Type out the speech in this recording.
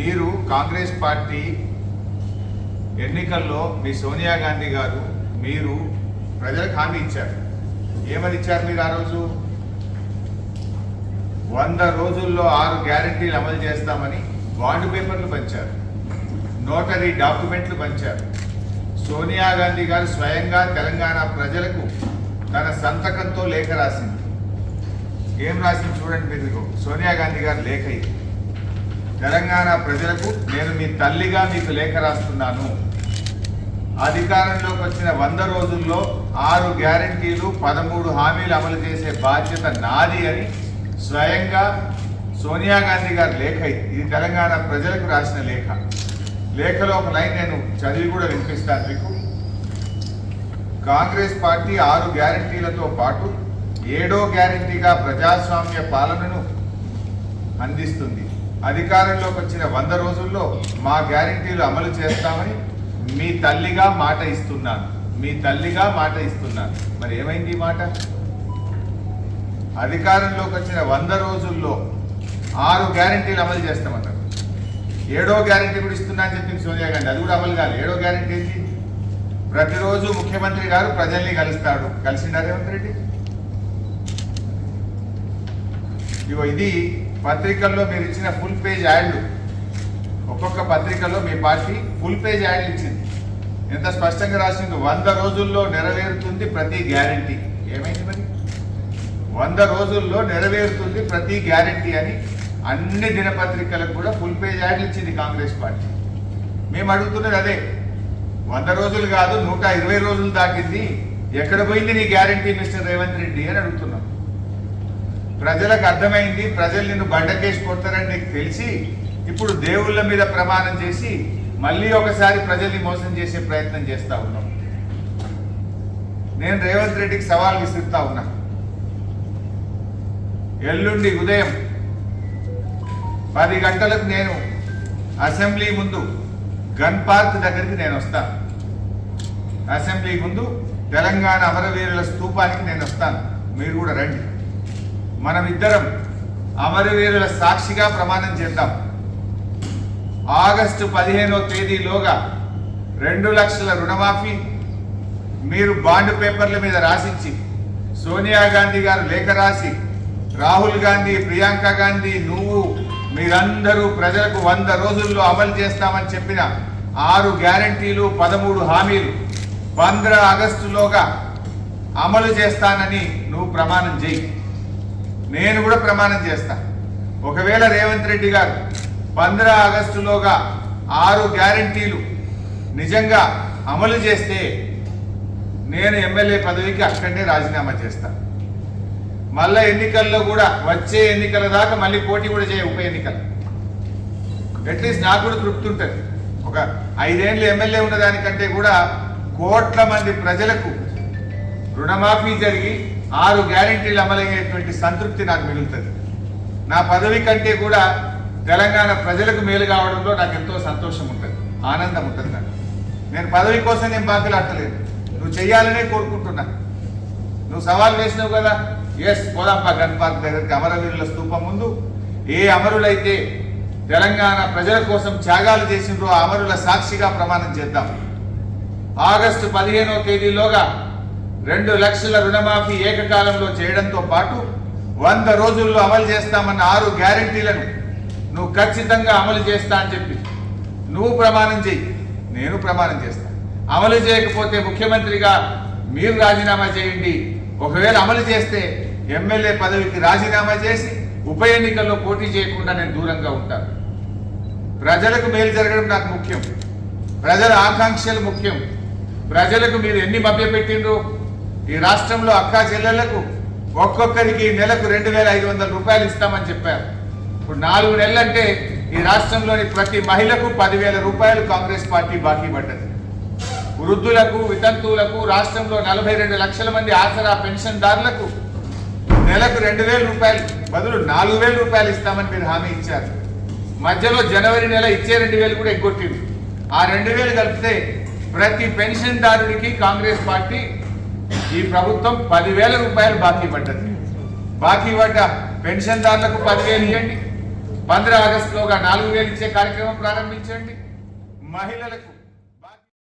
మీరు కాంగ్రెస్ పార్టీ ఎన్నికల్లో మీ సోనియా గాంధీ గారు మీరు ప్రజలకు హామీ ఇచ్చారు. ఏమని ఇచ్చారు మీరు ఆ రోజు? 100 రోజుల్లో 6 గ్యారెంటీలు అమలు చేస్తామని బాండ్ పేపర్లు పంచారు, నోటరీ డాక్యుమెంట్లు పంచారు. సోనియా గాంధీ గారు స్వయంగా తెలంగాణ ప్రజలకు తన సంతకంతో లేఖ రాసింది. ఏం రాసింది చూడండి మీరు. సోనియా గాంధీ గారు లేఖ ఇది. తెలంగాణ ప్రజలకు నేను మీ తల్లిగా మీకు లేఖ రాస్తున్నాను. అధికారంలోకి వచ్చిన 100 రోజుల్లో 6 గ్యారెంటీలు 13 హామీలు అమలు చేసే బాధ్యత నాది అని స్వయంగా సోనియా గాంధీ గారి లేఖ ఇది. తెలంగాణ ప్రజలకు రాసిన లేఖ. లేఖలో ఒక లైన్ నేను చదివి కూడా వినిపిస్తాను మీకు. కాంగ్రెస్ పార్టీ 6 గ్యారెంటీలతో పాటు 7వ గ్యారెంటీగా ప్రజాస్వామ్య పాలనను అందిస్తుంది. అధికారంలోకి వచ్చిన 100 రోజుల్లో మా గ్యారెంటీలు అమలు చేస్తామని మీ తల్లిగా మాట ఇస్తున్నాను. మీ తల్లిగా మాట ఇస్తున్నాను. మరి ఏమైంది ఈ మాట? అధికారంలోకి వచ్చిన 100 రోజుల్లో 6 గ్యారెంటీలు అమలు చేస్తామన్నారు. 7వ గ్యారెంటీ కూడా ఇస్తున్నా అని చెప్పింది సోనియా గాంధీ. అది కూడా అమలు కాదు. 7వ గ్యారెంటీ ఏంటి? ప్రతిరోజు ముఖ్యమంత్రి గారు ప్రజల్ని కలుస్తాడు. కలిసిండా రేవంత్ రెడ్డి? ఇగో ఇది పత్రికల్లో మీరు ఇచ్చిన ఫుల్ పేజ్ యాడ్లు. ఒక్కొక్క పత్రికల్లో మీ పార్టీ ఫుల్ పేజ్ యాడ్లు ఇచ్చింది. ఎంత స్పష్టంగా రాసింది? 100 రోజుల్లో నెరవేరుతుంది ప్రతి గ్యారెంటీ. ఏమైంది మరి? 100 రోజుల్లో నెరవేరుతుంది ప్రతి గ్యారెంటీ అని అన్ని దినపత్రికలకు కూడా ఫుల్ పేజ్ యాడ్లు ఇచ్చింది కాంగ్రెస్ పార్టీ. మేము అడుగుతున్నది అదే. 100 రోజులు కాదు, 120 రోజులు దాటింది. ఎక్కడ పోయింది నీ గ్యారెంటీ మిస్టర్ రేవంత్ రెడ్డి అని అడుగుతున్నాం. ప్రజలకు అర్థమైంది. ప్రజలు నిన్ను బండకేసి కొడతారని నీకు తెలిసి ఇప్పుడు దేవుళ్ళ మీద ప్రమాణం చేసి మళ్ళీ ఒకసారి ప్రజల్ని మోసం చేసే ప్రయత్నం చేస్తా ఉన్నాం. నేను రేవంత్ రెడ్డికి సవాల్ విసురుతా ఉన్నా. ఎల్లుండి ఉదయం 10 గంటలకు నేను అసెంబ్లీ ముందు గన్ పార్క్ దగ్గరికి నేను వస్తాను. అసెంబ్లీ ముందు తెలంగాణ అమరవీరుల స్తూపానికి నేను వస్తాను. మీరు కూడా రండి. మనం ఇద్దరం అమరవీరుల సాక్షిగా ప్రమాణం చేద్దాం. ఆగస్టు 15వ తేదీలోగా 2 లక్షల రుణమాఫీ మీరు బాండ్ పేపర్ల మీద రాసిచ్చి, సోనియా గాంధీ గారు లేఖ రాసి, రాహుల్ గాంధీ, ప్రియాంక గాంధీ, నువ్వు మీరందరూ ప్రజలకు 100 రోజుల్లో అమలు చేస్తామని చెప్పిన 6 గ్యారెంటీలు 13 హామీలు 15 ఆగస్టులోగా అమలు చేస్తానని నువ్వు ప్రమాణం చేయి. నేను కూడా ప్రమాణం చేస్తా. ఒకవేళ రేవంత్ రెడ్డి గారు 15 ఆగస్టులోగా 6 గ్యారెంటీలు నిజంగా అమలు చేస్తే నేను ఎమ్మెల్యే పదవికి అక్కడనే రాజీనామా చేస్తాను. మళ్ళా ఎన్నికల్లో కూడా వచ్చే ఎన్నికల దాకా మళ్ళీ పోటీ కూడా చేయ ఉప ఎన్నికలు. అట్లీస్ట్ నాకు కూడా తృప్తి ఉంటుంది. ఒక 5 ఏళ్ళు ఎమ్మెల్యే ఉన్నదానికంటే కూడా కోట్ల మంది ప్రజలకు రుణమాఫీ జరిగి 6 గ్యారెంటీలు అమలయ్యేటువంటి సంతృప్తి నాకు మిగులుతుంది. నా పదవి కంటే కూడా తెలంగాణ ప్రజలకు మేలు కావడంలో నాకు ఎంతో సంతోషం ఉంటుంది, ఆనందం ఉంటుంది. నేను పదవి కోసం నేను బాకలాడలేదు. నువ్వు చెయ్యాలనే కోరుకుంటున్నా. నువ్వు సవాల్ వేసినావు కదా, ఎస్ పోదాంపా గన్ పార్క్ దగ్గరికి అమరవీరుల స్తూపం ముందు. ఏ అమరులైతే తెలంగాణ ప్రజల కోసం త్యాగాలు చేసిండ్రో ఆ అమరుల సాక్షిగా ప్రమాణం చేద్దాం. ఆగస్టు 15వ తేదీలోగా 2 లక్షల రుణమాఫీ ఏకకాలంలో చేయడంతో పాటు 100 రోజుల్లో అమలు చేస్తామన్న 6 గ్యారెంటీలను నువ్వు ఖచ్చితంగా అమలు చేస్తా అని చెప్పి నువ్వు ప్రమాణం చేయి, నేను ప్రమాణం చేస్తా. అమలు చేయకపోతే ముఖ్యమంత్రిగా మీరు రాజీనామా చేయండి. ఒకవేళ అమలు చేస్తే ఎమ్మెల్యే పదవికి రాజీనామా చేసి ఉప ఎన్నికల్లో పోటీ చేయకుండా నేను దూరంగా ఉంటాను. ప్రజలకు మేలు జరగడం నాకు ముఖ్యం. ప్రజల ఆకాంక్షలు ముఖ్యం. ప్రజలకు మీరు ఎన్ని మభ్యపెట్టిండ్రో. ఈ రాష్ట్రంలో అక్కా చెల్లెళ్లకు ఒక్కొక్కరికి నెలకు 2,500 రూపాయలు ఇస్తామని చెప్పారు. ఇప్పుడు 4 నెలలంటే ఈ రాష్ట్రంలోని ప్రతి మహిళకు 10,000 రూపాయలు కాంగ్రెస్ పార్టీ బాకీ పడ్డది. వృద్ధులకు, వితంతువులకు, రాష్ట్రంలో 42 లక్షల మంది ఆసరా పెన్షన్దారులకు నెలకు 2,000 రూపాయలు బదులు 4,000 రూపాయలు ఇస్తామని మీరు హామీ ఇచ్చారు. మధ్యలో జనవరి నెల ఇచ్చే 2,000 కూడా ఎగ్గొట్టింది. ఆ 2,000 కలిపితే ప్రతి పెన్షన్దారుడికి కాంగ్రెస్ పార్టీ ఈ ప్రభుత్వం 10,000 రూపాయలు బాకీ పడ్డది. బాకీ పడ్డ పెన్షన్దారులకు 10,000 ఇవ్వండి, 15 ఆగస్టులోగా 4000 ఇచ్చే కార్యక్రమం ప్రారంభించండి. మహిళలకు